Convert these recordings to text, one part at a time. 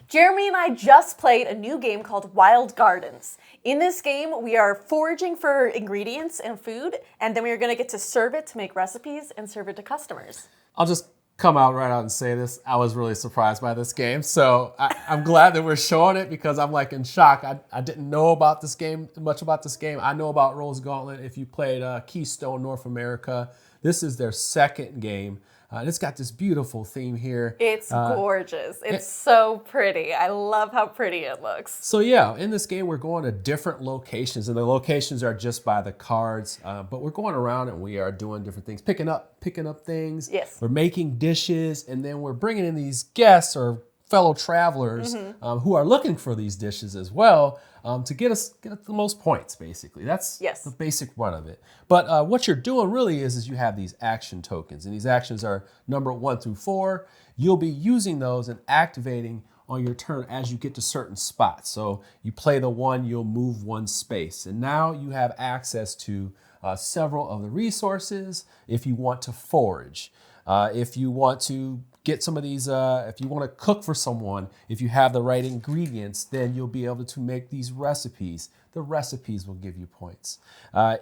Jeremy and I just played a new game called Wild Gardens. In this game, we are foraging for ingredients and food, and then we are going to get to serve it to make recipes and serve it to customers. I'll just come out right out and say this. I was really surprised by this game. So I'm glad that we're showing it because I'm like in shock. I didn't know about this game, much about this game. I know about Rose Gauntlet. If you played Keystone North America, this is their second game. And it's got this beautiful theme here. It's gorgeous. It's so pretty. I love how pretty it looks. So yeah, in this game, we're going to different locations, and the locations are just by the cards. But we're going around and we are doing different things, picking up things. Yes. We're making dishes, and then we're bringing in these guests or fellow travelers who are looking for these dishes as well to get the most points, basically. That's the basic run of it. But what you're doing really is you have these action tokens, and these actions are numbered 1 through 4. You'll be using those and activating on your turn as you get to certain spots. So you play the 1, you'll move 1 space, and now you have access to several of the resources if you want to forage. If you want to get some of these, if you want to cook for someone, if you have the right ingredients, then you'll be able to make these recipes. The recipes will give you points.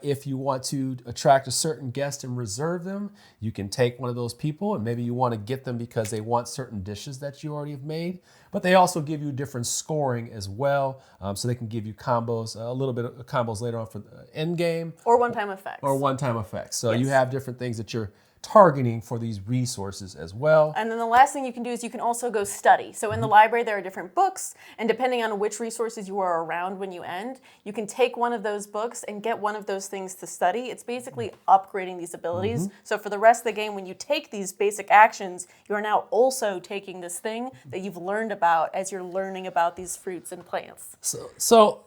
If you want to attract a certain guest and reserve them, you can take one of those people and maybe you want to get them because they want certain dishes that you already have made. But they also give you different scoring as well. So they can give you combos, a little bit of combos later on for the end game. Or one-time effects. Or one-time effects. So you have different things that you're targeting for these resources as well. And then the last thing you can do is you can also go study. So in the library there are different books, and depending on which resources you are around when you end, you can take one of those books and get one of those things to study. It's basically upgrading these abilities. So for the rest of the game, when you take these basic actions, you are now also taking this thing that you've learned about as you're learning about these fruits and plants. So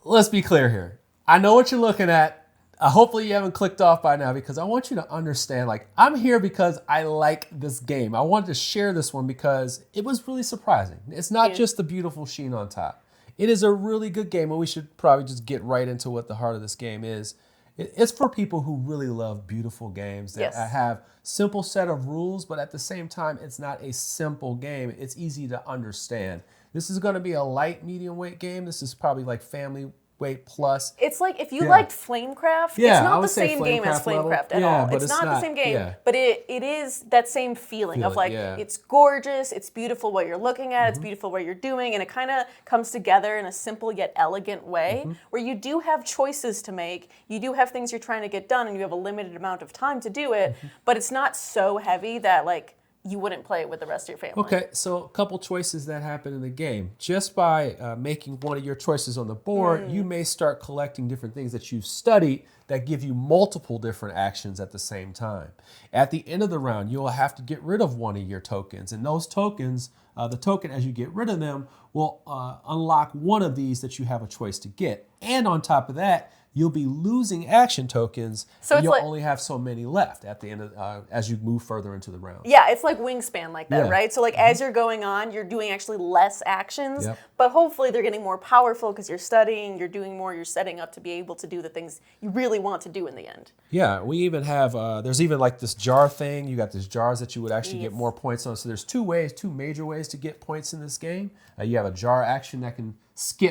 let's be clear here. I know what you're looking at. Hopefully you haven't clicked off by now because I want you to understand, like, I'm here because I like this game. I wanted to share this one because it was really surprising. It's not just the beautiful sheen on top. It is a really good game, and we should probably just get right into what the heart of this game is. It's for people who really love beautiful games that have simple set of rules, but at the same time, it's not a simple game. It's easy to understand. This is going to be a light, medium weight game. This is probably like family weight plus. It's like if you liked Flamecraft, it's not the same game as Flamecraft at all. It's not the same game, but it is that same feeling of like, it's gorgeous, it's beautiful what you're looking at, it's beautiful what you're doing, and it kind of comes together in a simple yet elegant way where you do have choices to make, you do have things you're trying to get done, and you have a limited amount of time to do it, but it's not so heavy that like you wouldn't play it with the rest of your family. Okay, so a couple choices that happen in the game. Just by making one of your choices on the board, you may start collecting different things that you've studied that give you multiple different actions at the same time. At the end of the round, you'll have to get rid of one of your tokens, and those tokens, the token as you get rid of them, will unlock one of these that you have a choice to get. And on top of that, you'll be losing action tokens, so and you'll only have so many left at the end of as you move further into the round. Yeah, it's like Wingspan like that, right? So like as you're going on, you're doing actually less actions, but hopefully they're getting more powerful because you're studying, you're doing more, you're setting up to be able to do the things you really want to do in the end. Yeah, we even have, there's even like this jar thing. You got these jars that you would actually get more points on. So there's two major ways to get points in this game. You have a jar action that can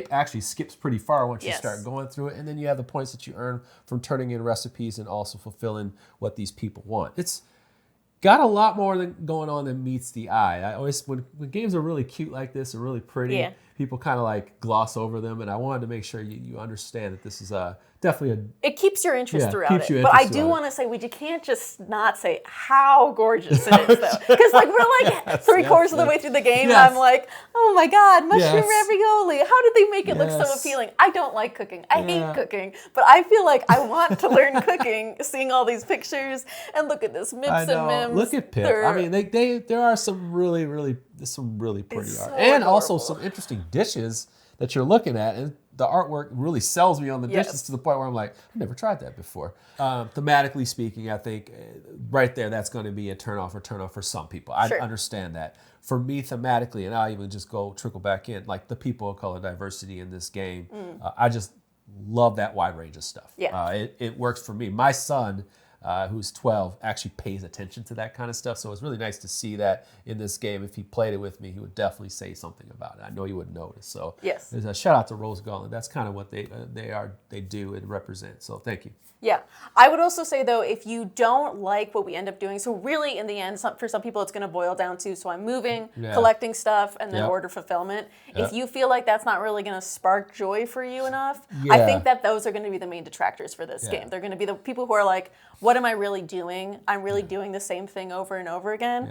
actually skips pretty far once you start going through it. And then you have the points that you earn from turning in recipes and also fulfilling what these people want. It's got a lot more going on than meets the eye. I always, when games are really cute like this, are really pretty, people kind of like gloss over them. And I wanted to make sure you understand that this is definitely it keeps your interest throughout it. But I do want to say, you can't just not say how gorgeous it is, though. Because like we're like three-quarters of the way through the game, and I'm like, oh my God, mushroom ravioli. How did they make it look so appealing? I don't like cooking. I hate cooking. But I feel like I want to learn cooking, seeing all these pictures, and look at this Mips and Mims. Look at Pip. I mean, there are some really pretty art. And also some interesting dishes that you're looking at. And the artwork really sells me on the dishes to the point where I'm like, I've never tried that before. Thematically speaking, I think right there, that's going to be a turnoff for some people. I understand that. For me, thematically, and I'll even just trickle back in, like the people of color diversity in this game, I just love that wide range of stuff. It works for me. My son, who's 12, actually pays attention to that kind of stuff. So it's really nice to see that in this game. If he played it with me, he would definitely say something about it. I know he would notice. So yes, there's a shout out to Rose Gauntlet. That's kind of what they do and represent. So thank you. Yeah. I would also say, though, if you don't like what we end up doing, so really in the end, for some people, it's going to boil down to, so I'm moving, collecting stuff, and then order fulfillment. If you feel like that's not really going to spark joy for you enough, I think that those are going to be the main detractors for this game. They're going to be the people who are like, what am I really doing? I'm really doing the same thing over and over again.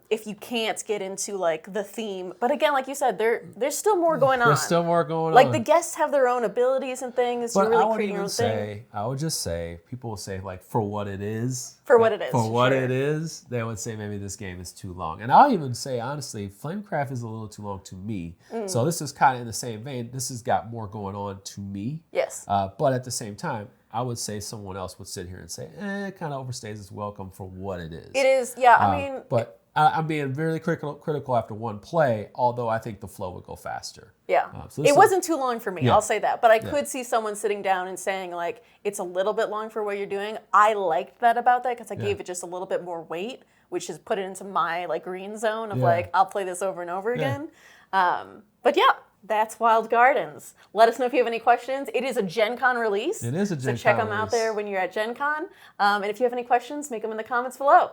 If you can't get into like the theme, but again, like you said, there's still more going on. There's still more going on. Like the guests have their own abilities and things. But you're really creating your own thing. I would just say, people will say like, for what it is. For what it is. For what it is, they would say maybe this game is too long. And I'll even say, honestly, Flamecraft is a little too long to me. So this is kind of in the same vein. This has got more going on to me. Yes. But at the same time, I would say someone else would sit here and say, it kind of overstays its welcome for what it is. It is, yeah. I mean, but I'm being very critical after one play, although I think the flow would go faster. Yeah. It wasn't too long for me, I'll say that. But I could see someone sitting down and saying, like, it's a little bit long for what you're doing. I liked that about that because I gave it just a little bit more weight, which is put it into my, like, green zone of, like, I'll play this over and over again. But yeah. That's Wild Gardens. Let us know if you have any questions. It is a Gen Con release. It is a Gen Con So check them out there when you're at Gen Con. And if you have any questions, make them in the comments below.